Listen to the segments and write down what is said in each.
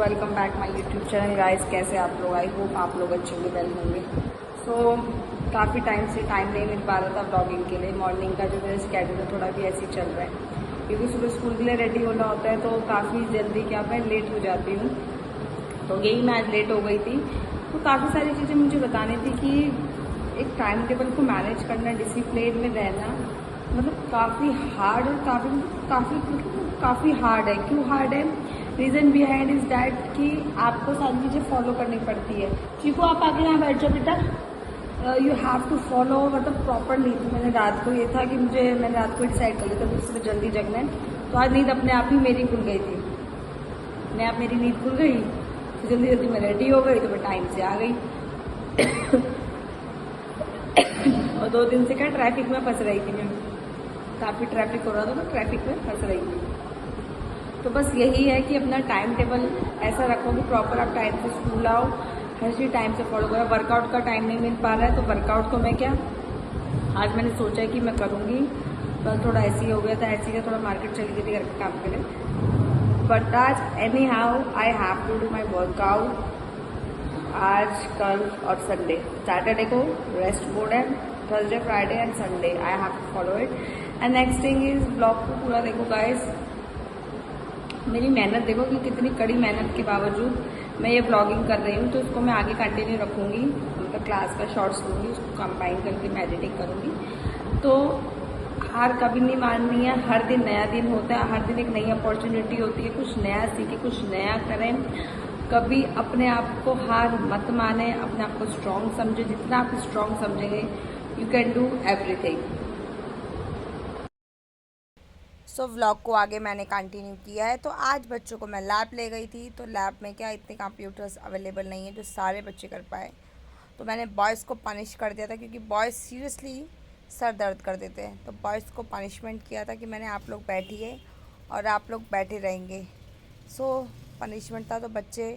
Welcome back my YouTube channel guys. कैसे आप लोग? आई होप आप लोग अच्छे होंगे, वेल होंगे। सो काफ़ी टाइम से टाइम नहीं मिल पा रहा था ब्लॉगिंग के लिए। मॉर्निंग का जो मेरा स्केड्यूल है थोड़ा भी ऐसे ही चल रहा है, क्योंकि सुबह स्कूल के लिए रेडी होना होता है, तो काफ़ी जल्दी क्या मैं लेट हो जाती हूँ। तो यही मैं आज लेट हो गई थी। तो काफ़ी सारी चीज़ें मुझे बतानी थी कि एक टाइम टेबल को मैनेज करना, डिसिप्लिन में रहना, मतलब काफ़ी हार्ड और काफ़ी हार्ड है। क्यों हार्ड है? रीज़न बिहाइंड इज़ डैट कि आपको सारी चीज़ें फॉलो करनी पड़ती है। चीकू आप आगे यहाँ बैठ जाओ बेटा। यू हैव टू फॉलो, मतलब प्रॉपरली। तो मैंने रात को ये था कि मैंने रात को डिसाइड कर लिया था मुझे सुबह जल्दी जगना है। तो आज नींद अपने आप ही मेरी खुल गई थी, अपने आप मेरी नींद खुल गई। तो जल्दी जल्दी मैं रेडी हो गई, तो मैं टाइम से आ गई। और 2 दिन से क्या ट्रैफिक में फंस रही थी मैं, काफ़ी ट्रैफिक हो रहा था, तो ट्रैफिक में फंस रही थी। तो बस यही है कि अपना टाइम टेबल ऐसा रखो कि प्रॉपर आप टाइम से स्कूल आओ, हर चीज़ टाइम से फॉलो करो। वर्कआउट का टाइम नहीं मिल पा रहा है, तो वर्कआउट को मैं क्या आज मैंने सोचा है कि मैं करूँगी। पर थोड़ा ऐसे ही हो गया था, ऐसे ही थोड़ा मार्केट चली गई थी घर के काम के लिए। बट आज anyhow I have to do my workout. आज, कल और संडे, सैटरडे को रेस्ट बोर्ड है, Thursday, Friday and Sunday I have to follow it. And next thing is blog को पूरा देखो गाइस। मेरी मेहनत देखो कि कितनी कड़ी मेहनत के बावजूद मैं ये ब्लॉगिंग कर रही हूँ, तो इसको मैं आगे कंटिन्यू रखूँगी। मतलब क्लास का शॉर्ट्स लूँगी, उसको कंबाइन करके मैं एडिटिंग करूँगी। तो हार कभी नहीं माननी है, हर दिन नया दिन होता है, हर दिन एक नई अपॉर्चुनिटी होती है, कुछ नया सीखे, कुछ नया करें। कभी अपने आप को हार मत माने, अपने आप को स्ट्रांग समझे। जितना आप स्ट्रांग समझेंगे, you can do everything. So vlog को आगे मैंने कंटिन्यू किया है। तो आज बच्चों को मैं लैब ले गई थी। तो लैब में क्या इतने कंप्यूटर्स अवेलेबल नहीं है जो सारे बच्चे कर पाए। तो मैंने बॉयज़ को पनिश कर दिया था, क्योंकि बॉयज़ सीरियसली सर दर्द कर देते हैं। तो बॉयज़ को पनिशमेंट किया था कि मैंने आप लोग बैठिए और आप लोग बैठे रहेंगे। सो पनिशमेंट था। तो बच्चे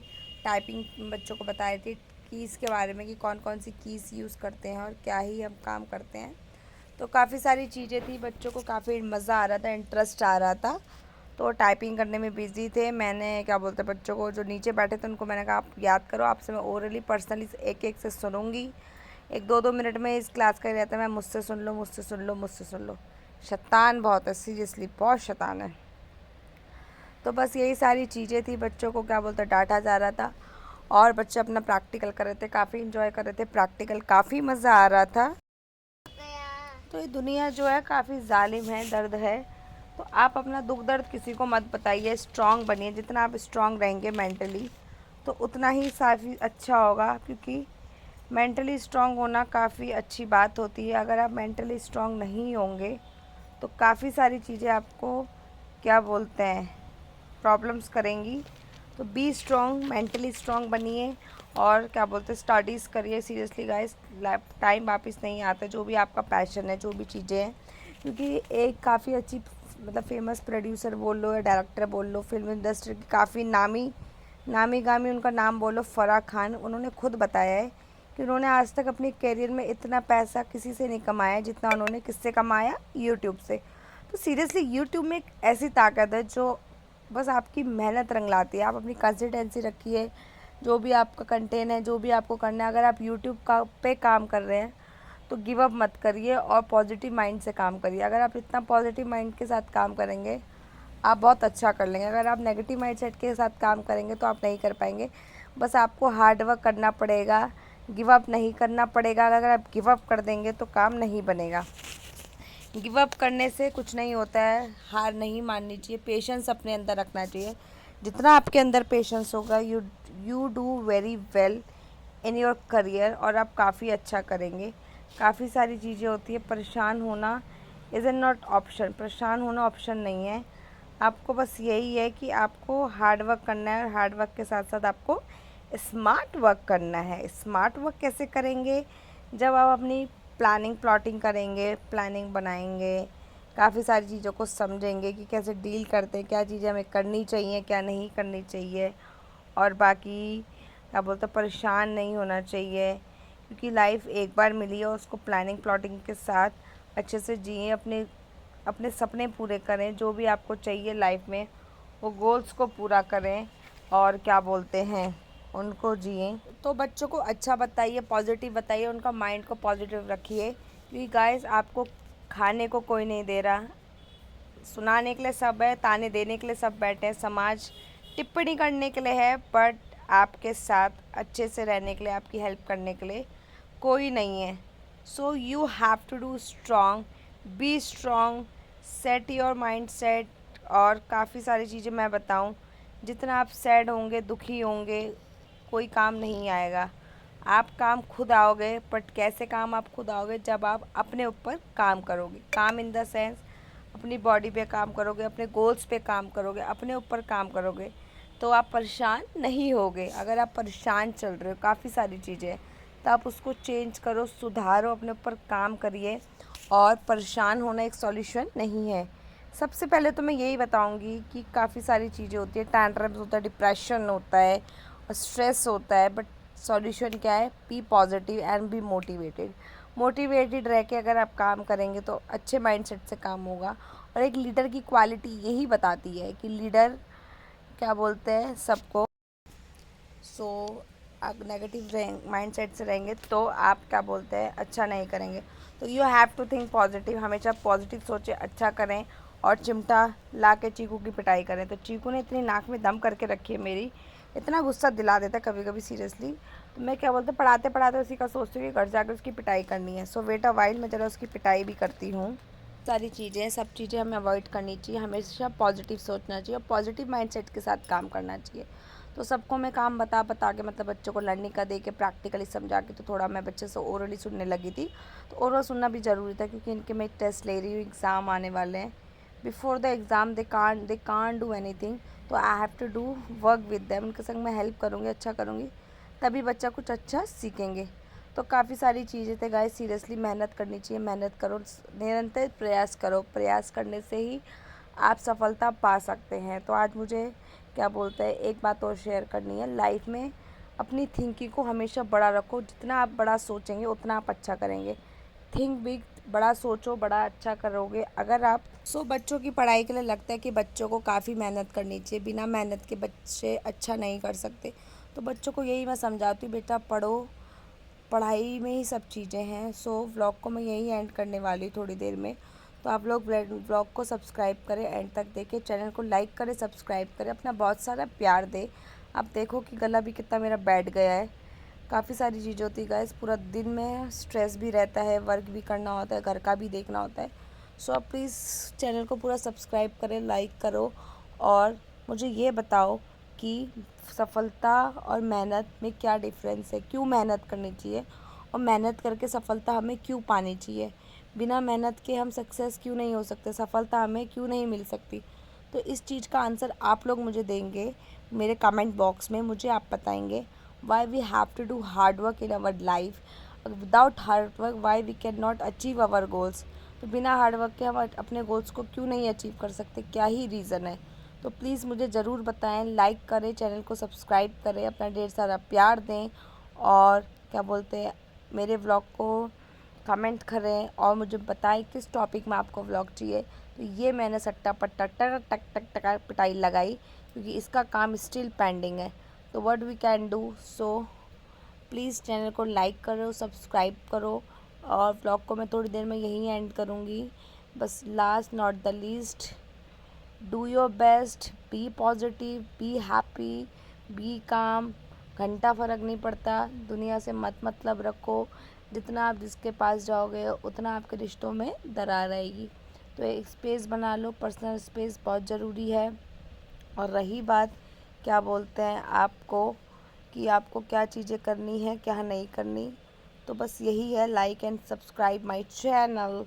टाइपिंग बच्चों को बताए थे कीज़ के बारे में कि कौन कौन सी कीज़ यूज़ करते हैं और क्या ही हम काम करते हैं। तो काफ़ी सारी चीज़ें थी, बच्चों को काफ़ी मज़ा आ रहा था, इंटरेस्ट आ रहा था। तो टाइपिंग करने में बिज़ी थे। मैंने क्या बोलते हैं, बच्चों को जो नीचे बैठे थे उनको मैंने कहा आप याद करो, आपसे मैं ओरली पर्सनली एक एक से सुनूंगी। 1-2 मिनट में इस क्लास का ही रहता है, मैं मुझसे सुन लो, मुझसे सुन लो, मुझसे सुन लो। शैतान बहुत है, सीरियसली बहुत शैतान है। तो बस यही सारी चीज़ें थी, बच्चों को क्या बोलते हैं डांटा जा रहा था। और बच्चे अपना प्रैक्टिकल कर रहे थे, काफ़ी इन्जॉय कर रहे थे प्रैक्टिकल, काफ़ी मज़ा आ रहा था। तो ये दुनिया जो है काफ़ी जालिम है, दर्द है। तो आप अपना दुख दर्द किसी को मत बताइए, स्ट्रांग बनिए। जितना आप स्ट्रांग रहेंगे मेंटली, तो उतना ही काफ़ी अच्छा होगा, क्योंकि मेंटली स्ट्रांग होना काफ़ी अच्छी बात होती है। अगर आप मेंटली स्ट्रांग नहीं होंगे तो काफ़ी सारी चीज़ें आपको क्या बोलते हैं प्रॉब्लम्स करेंगी। तो बी स्ट्रांग, मेंटली स्ट्रांग बनिए और क्या बोलते हैं स्टडीज़ करिए। सीरियसली गाइस, टाइम वापस नहीं आता। जो भी आपका पैशन है, जो भी चीज़ें हैं, क्योंकि एक काफ़ी अच्छी मतलब फेमस प्रोड्यूसर बोल लो या डायरेक्टर बोल लो, फिल्म इंडस्ट्री की काफ़ी नामी गामी उनका नाम बोलो, फ़राह खान, उन्होंने खुद बताया है कि उन्होंने आज तक अपने करियर में इतना पैसा किसी से नहीं कमाया जितना उन्होंने किससे कमाया, यूट्यूब से। तो सीरियसली यूट्यूब में एक ऐसी ताकत है जो बस आपकी मेहनत रंग लाती है। आप अपनी कंसिस्टेंसी रखिए, जो भी आपका कंटेंट है, जो भी आपको करना है। अगर आप यूट्यूब का पे काम कर रहे हैं तो गिव अप मत करिए और पॉजिटिव माइंड से काम करिए। अगर आप इतना पॉजिटिव माइंड के साथ काम करेंगे, आप बहुत अच्छा कर लेंगे। अगर आप नेगेटिव माइंड सेट के साथ काम करेंगे तो आप नहीं कर पाएंगे। बस आपको हार्ड वर्क करना पड़ेगा, गिव अप नहीं करना पड़ेगा। अगर आप गिव अप कर देंगे तो काम नहीं बनेगा। गिव अप करने से कुछ नहीं होता है, हार नहीं माननी चाहिए, पेशेंस अपने अंदर रखना चाहिए। जितना आपके अंदर पेशेंस होगा, you do very well in your career, और आप काफ़ी अच्छा करेंगे। काफ़ी सारी चीज़ें होती है, परेशान होना इज़ नॉट ऑप्शन, परेशान होना ऑप्शन नहीं है। आपको बस यही है कि आपको हार्ड वर्क करना है, और हार्ड वर्क के साथ साथ आपको स्मार्ट वर्क करना है। स्मार्ट वर्क कैसे करेंगे? जब आप अपनी प्लानिंग प्लॉटिंग करेंगे, प्लानिंग बनाएंगे, काफ़ी सारी चीज़ों को समझेंगे कि कैसे डील करते हैं, क्या चीज़ें हमें करनी चाहिए, क्या नहीं करनी चाहिए। और बाकी क्या बोलते हैं, परेशान नहीं होना चाहिए, क्योंकि लाइफ एक बार मिली है, उसको प्लानिंग प्लॉटिंग के साथ अच्छे से जिए, अपने अपने सपने पूरे करें। जो भी आपको चाहिए लाइफ में, वो गोल्स को पूरा करें। और क्या बोलते हैं उनको जिए। तो बच्चों को अच्छा बताइए, पॉजिटिव बताइए, उनका माइंड को पॉजिटिव रखिए, क्योंकि गाइस आपको खाने को कोई नहीं दे रहा, सुनाने के लिए सब है, ताने देने के लिए सब बैठे हैं, समाज टिप्पणी करने के लिए है, बट आपके साथ अच्छे से रहने के लिए, आपकी हेल्प करने के लिए कोई नहीं है। So you have to do strong, be strong, set your mind set. और काफ़ी सारी चीज़ें मैं बताऊं, जितना आप सैड होंगे, दुखी होंगे, कोई काम नहीं आएगा। आप काम खुद आओगे, बट कैसे काम आप खुद आओगे, जब आप अपने ऊपर काम करोगे। काम इन द सेंस अपनी बॉडी पे काम करोगे, अपने गोल्स पे काम करोगे, अपने ऊपर काम करोगे, तो आप परेशान नहीं होगे। अगर आप परेशान चल रहे हो काफ़ी सारी चीज़ें, तो आप उसको चेंज करो, सुधारो, अपने ऊपर काम करिए। और परेशान होना एक सॉल्यूशन नहीं है। सबसे पहले तो मैं यही बताऊंगी कि काफ़ी सारी चीज़ें होती है, टैंट्रम्स होता है, डिप्रेशन होता है और स्ट्रेस होता है, बट सॉल्यूशन क्या है? Be positive and be motivated. Motivated रह के अगर आप काम करेंगे तो अच्छे माइंडसेट से काम होगा। और एक लीडर की क्वालिटी यही बताती है कि लीडर क्या बोलते हैं सबको। सो आप नेगेटिव माइंडसेट से रहेंगे तो आप क्या बोलते हैं अच्छा नहीं करेंगे। तो you have to think positive, हमेशा पॉजिटिव सोचें, अच्छा करें। और चिमटा ला के चीकू की पिटाई करें। तो चीकू ने इतनी नाक में दम करके रखी है मेरी, इतना गुस्सा दिला देता है कभी कभी सीरियसली। तो मैं क्या बोलते पढ़ाते पढ़ाते उसी का सोचती हूँ कि घर जाकर उसकी पिटाई करनी है। सो वेट अ वाइल, मैं ज़रा उसकी पिटाई भी करती हूँ। सारी चीज़ें, सब चीज़ें हमें अवॉइड करनी चाहिए, हमेशा पॉजिटिव सोचना चाहिए और पॉजिटिव माइंडसेट के साथ काम करना चाहिए। तो सबको मैं काम बता बता के, मतलब बच्चों को लर्निंग का दे के, प्रैक्टिकली समझा के, तो थोड़ा मैं बच्चे से ओरली सुनने लगी थी। तो ओरल सुनना भी ज़रूरी था, क्योंकि इनके मैं टेस्ट ले रही हूँ, एग्ज़ाम आने वाले हैं। Before the exam they can't do anything, तो I have to do work with them. उनके संग मैं हेल्प करूँगी, अच्छा करूँगी, तभी बच्चा कुछ अच्छा सीखेंगे। तो काफ़ी सारी चीज़ें थे गाइस, सीरियसली मेहनत करनी चाहिए, मेहनत करो, निरंतर प्रयास करो, प्रयास करने से ही आप सफलता पा सकते हैं। तो आज मुझे क्या बोलते हैं एक बात और शेयर करनी है, लाइफ में अपनी थिंकिंग को हमेशा बड़ा रखो। जितना आप बड़ा सोचेंगे उतना आप अच्छा करेंगे। थिंक बिग, बड़ा सोचो, बड़ा अच्छा करोगे। अगर आप बच्चों की पढ़ाई के लिए लगता है कि बच्चों को काफ़ी मेहनत करनी चाहिए, बिना मेहनत के बच्चे अच्छा नहीं कर सकते, तो बच्चों को यही मैं समझाती हूँ, बेटा पढ़ो, पढ़ाई में ही सब चीज़ें हैं। व्लॉग को मैं यही एंड करने वाली थोड़ी देर में। तो आप लोग व्लॉग को सब्सक्राइब करें, एंड तक देखें, चैनल को लाइक करें, सब्सक्राइब करें, अपना बहुत सारा प्यार दें। आप देखो कि गला भी कितना मेरा बैठ गया है। काफ़ी सारी चीज़ें होती है गाइस, पूरा दिन में स्ट्रेस भी रहता है, वर्क भी करना होता है, घर का भी देखना होता है। आप प्लीज़ चैनल को पूरा सब्सक्राइब करें, लाइक करो, और मुझे ये बताओ कि सफलता और मेहनत में क्या डिफरेंस है, क्यों मेहनत करनी चाहिए, और मेहनत करके सफलता हमें क्यों पानी चाहिए, बिना मेहनत के हम सक्सेस क्यों नहीं हो सकते, सफलता हमें क्यों नहीं मिल सकती। तो इस चीज़ का आंसर आप लोग मुझे देंगे मेरे कमेंट बॉक्स में, मुझे आप बताएंगे why we have to do hard work in our life. Without hard work why we can not achieve our goals. तो बिना हार्ड वर्क के हम अपने गोल्स को क्यों नहीं अचीव कर सकते, क्या ही रीज़न है। तो प्लीज़ मुझे ज़रूर बताएं, लाइक करें, चैनल को सब्सक्राइब करें, अपना ढेर सारा प्यार दें, और क्या बोलते हैं मेरे व्लॉग को कमेंट करें, और मुझे बताएं किस टॉपिक में आपको व्लॉग चाहिए। तो ये मैंने सट्टा पट्टा टक टक टक टक पिटाई लगाई, क्योंकि इसका काम स्टिल पेंडिंग है। तो what we can do, please channel को लाइक करो, सब्सक्राइब करो, और व्लॉग को मैं थोड़ी देर में यहीं एंड करूँगी। बस last not the least, do your best, be positive, be happy, be calm. घंटा फ़र्क नहीं पड़ता, दुनिया से मत मतलब रखो। जितना आप जिसके पास जाओगे उतना आपके रिश्तों में दरार आएगी। तो एक स्पेस बना लो, पर्सनल स्पेस बहुत ज़रूरी है। और रही बात क्या बोलते हैं आपको कि आपको क्या चीज़ें करनी है, क्या नहीं करनी, तो बस यही है, like and subscribe my channel.